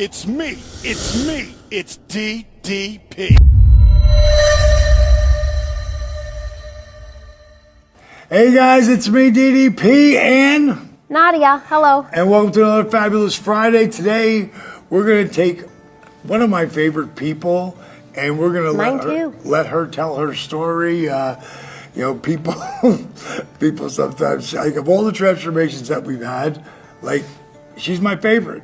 It's me. It's DDP. Hey guys, it's me, DDP, and Nadia, hello. And welcome to another fabulous Friday. Today, we're going to take one of my favorite people, and we're going to let her tell her story. People, people sometimes, like, of all the transformations that we've had, like, she's my favorite.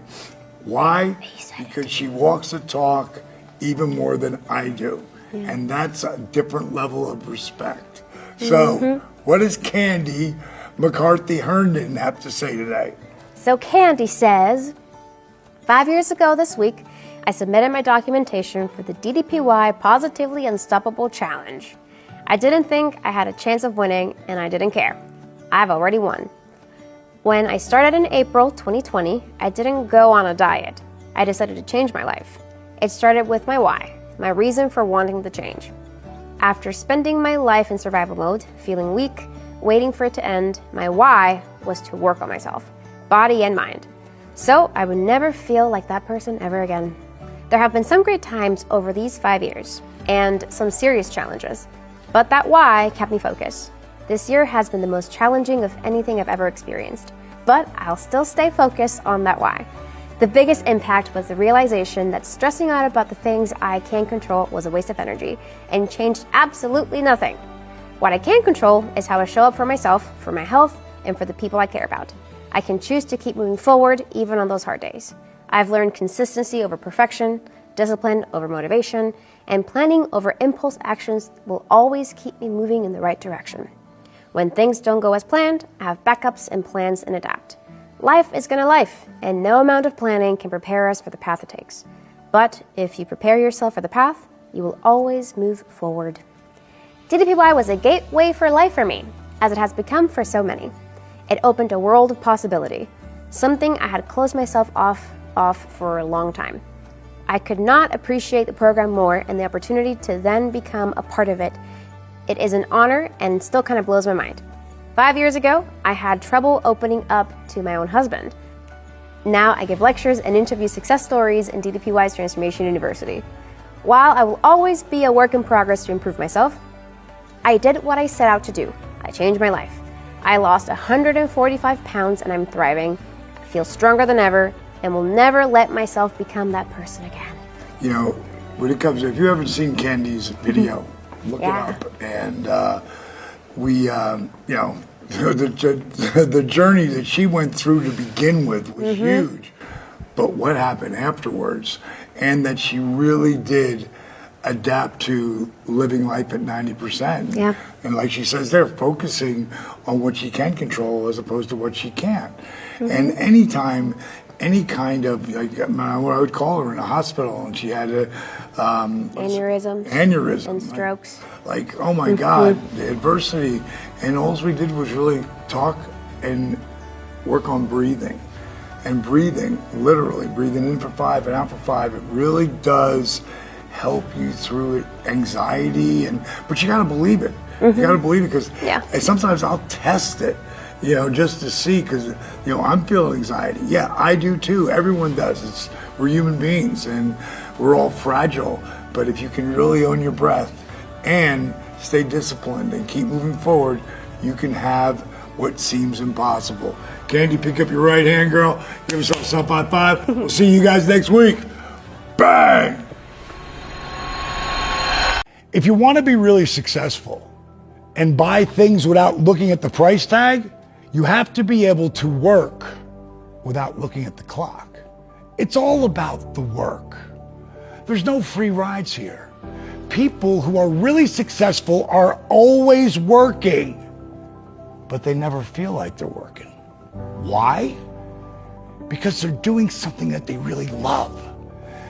Why? Because she walks the talk even more than I do. Yeah. And that's a different level of respect. So, what does Candy McCarthy Herndon have to say today? So Candy says, 5 years ago this week, I submitted my documentation for the DDPY Positively Unstoppable Challenge. I didn't think I had a chance of winning, and I didn't care. I've already won. When I started in April 2020, I didn't go on a diet. I decided to change my life. It started with my why, my reason for wanting the change. After spending my life in survival mode, feeling weak, waiting for it to end, my why was to work on myself, body and mind, so I would never feel like that person ever again. There have been some great times over these 5 years, and some serious challenges, but that why kept me focused. This year has been the most challenging of anything I've ever experienced, but I'll still stay focused on that why. The biggest impact was the realization that stressing out about the things I can't control was a waste of energy and changed absolutely nothing. What I can control is how I show up for myself, for my health, and for the people I care about. I can choose to keep moving forward even on those hard days. I've learned consistency over perfection, discipline over motivation, and planning over impulse actions will always keep me moving in the right direction. When things don't go as planned, I have backups and plans and adapt. Life is gonna life, and no amount of planning can prepare us for the path it takes. But if you prepare yourself for the path, you will always move forward. DDPY was a gateway for life for me, as it has become for so many. It opened a world of possibility, something I had closed myself off for a long time. I could not appreciate the program more, and the opportunity to then become a part of it. It is an honor and still kind of blows my mind. 5 years ago, I had trouble opening up to my own husband. Now I give lectures and interview success stories in DDPY's Transformation University. While I will always be a work in progress to improve myself, I did what I set out to do. I changed my life. I lost 145 pounds and I'm thriving. I feel stronger than ever and will never let myself become that person again. You know, when it comes to, if you haven't seen Candy's video, look it up. And the journey that she went through to begin with was huge. But what happened afterwards, and that she really did adapt to living life at 90%. Yeah. And like she says there, focusing on what she can control as opposed to what she can't. And anytime, any kind of, like, what I would call her in a hospital, and she had a aneurysm and strokes. Like, oh my God, the adversity. And all we did was really talk and work on breathing. And breathing, literally, breathing in for 5 and out for 5, it really does help you through it, anxiety, but you gotta believe it. You gotta believe it, because sometimes I'll test it, just to see, because, I'm feeling anxiety. Yeah, I do too. Everyone does. We're human beings, and we're all fragile. But if you can really own your breath and stay disciplined and keep moving forward, you can have what seems impossible. Candy, pick up your right hand, girl. Give yourself a sub 5. We'll see you guys next week. Bang! If you want to be really successful and buy things without looking at the price tag, you have to be able to work without looking at the clock. It's all about the work. There's no free rides here. People who are really successful are always working, but they never feel like they're working. Why? Because they're doing something that they really love.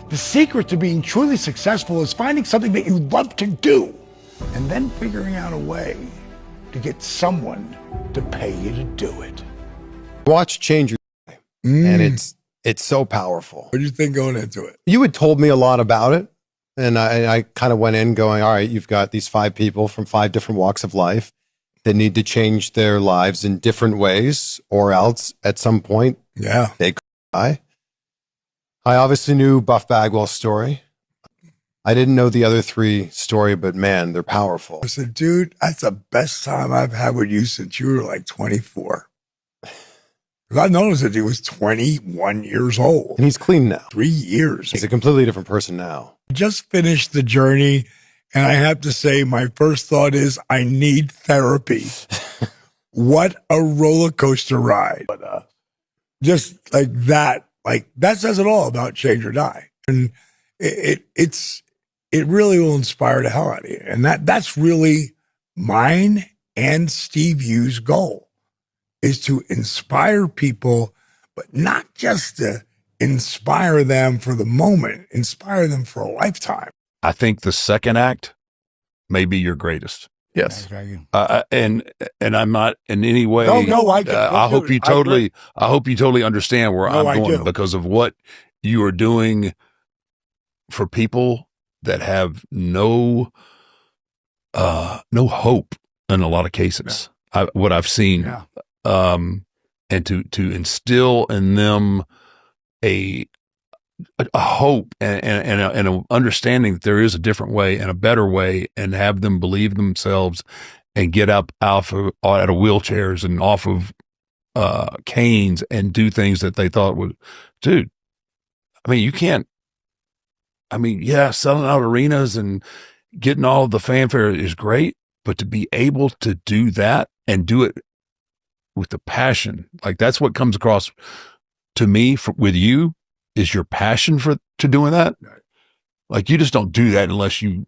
The secret to being truly successful is finding something that you love to do and then figuring out a way to get someone to pay you to do it. Watch change your life, and it's so powerful. What do you think going into it? You had told me a lot about it, and I kind of went in going, all right, you've got these 5 people from 5 different walks of life that need to change their lives in different ways, or else at some point they could die. I obviously knew Buff Bagwell's story. I didn't know the other three story, but man, they're powerful. I said, dude, that's the best time I've had with you since you were like 24. I noticed that he was 21 years old. And he's clean now. 3 years. He's a completely different person now. Just finished the journey, and I have to say, my first thought is, I need therapy. What a roller coaster ride. But, just like that says it all about Change or Die. And it really will inspire the hell out of you. And that's really mine and Steve Yu's goal, is to inspire people, but not just to inspire them for the moment, inspire them for a lifetime. I think the second act may be your greatest. Yes. And I'm not in any way. No, I hope you totally understand where I'm going, because of what you are doing for people that have no hope in a lot of cases. What I've seen, and to instill in them a hope and an understanding that there is a different way and a better way, and have them believe themselves and get up out of wheelchairs and off of canes and do things that they thought would, dude. I mean, you can't. I mean, yeah, selling out arenas and getting all the fanfare is great, but to be able to do that and do it with the passion, like that's what comes across to me with you, is your passion to doing that. Like, you just don't do that unless you,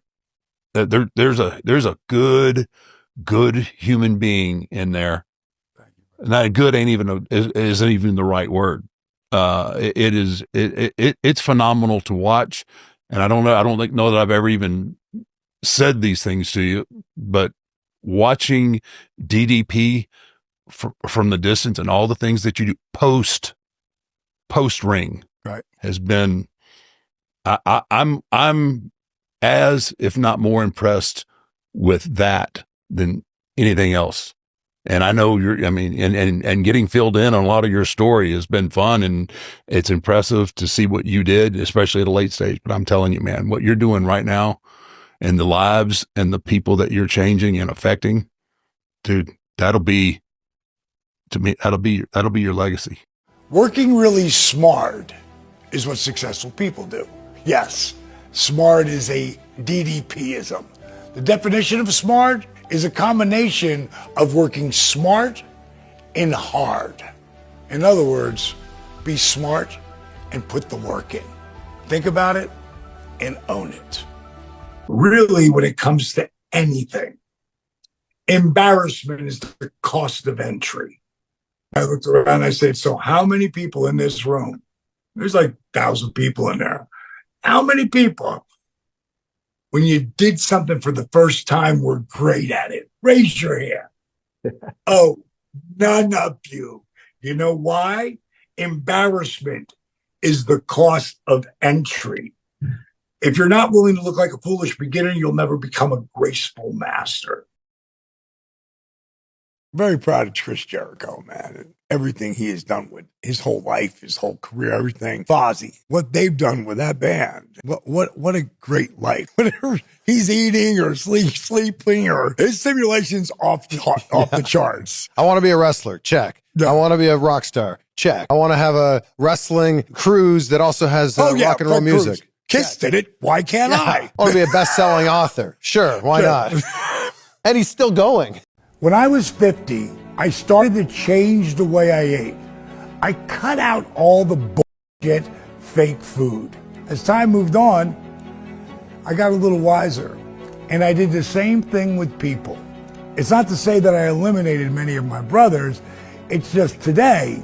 there's a good human being in there. Not good isn't even the right word. It's phenomenal to watch. And I don't know that I've ever even said these things to you, but watching DDP from the distance and all the things that you do post ring, right, has been, I'm as, if not more impressed with that than anything else. And I know and getting filled in on a lot of your story has been fun, and it's impressive to see what you did, especially at a late stage. But I'm telling you, man, what you're doing right now and the lives and the people that you're changing and affecting, dude, that'll be your legacy. Working really smart is what successful people do. Yes, smart is a DDP-ism. The definition of smart is a combination of working smart and hard. In other words, be smart and put the work in. Think about it and own it. Really, when it comes to anything, embarrassment is the cost of entry. I looked around and I said, so how many people in this room? There's like 1,000 people in there. How many people, when you did something for the first time, were great at it? Raise your hand. Oh, none of you. You know why? Embarrassment is the cost of entry. If you're not willing to look like a foolish beginner, you'll never become a graceful master. Very proud of Chris Jericho, man, and everything he has done with his whole life, his whole career, everything. Fozzy, what they've done with that band. What a great life. Whatever he's eating or sleeping, or his simulation's off the charts. I want to be a wrestler. Check. No. I want to be a rock star. Check. I want to have a wrestling cruise that also has rock and roll music. Kiss did it. Why can't I? I want to be a best-selling author. Sure. Why not? And he's still going. When I was 50, I started to change the way I ate. I cut out all the bullshit fake food. As time moved on, I got a little wiser, and I did the same thing with people. It's not to say that I eliminated many of my brothers. It's just today,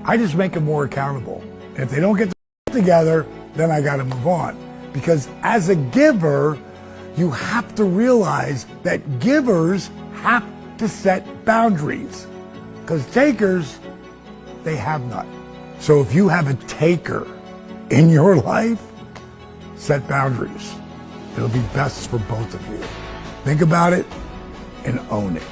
I just make them more accountable. And if they don't get together, then I got to move on. Because as a giver, you have to realize that givers have to set boundaries, because takers, they have none. So if you have a taker in your life, set boundaries. It'll be best for both of you. Think about it and own it.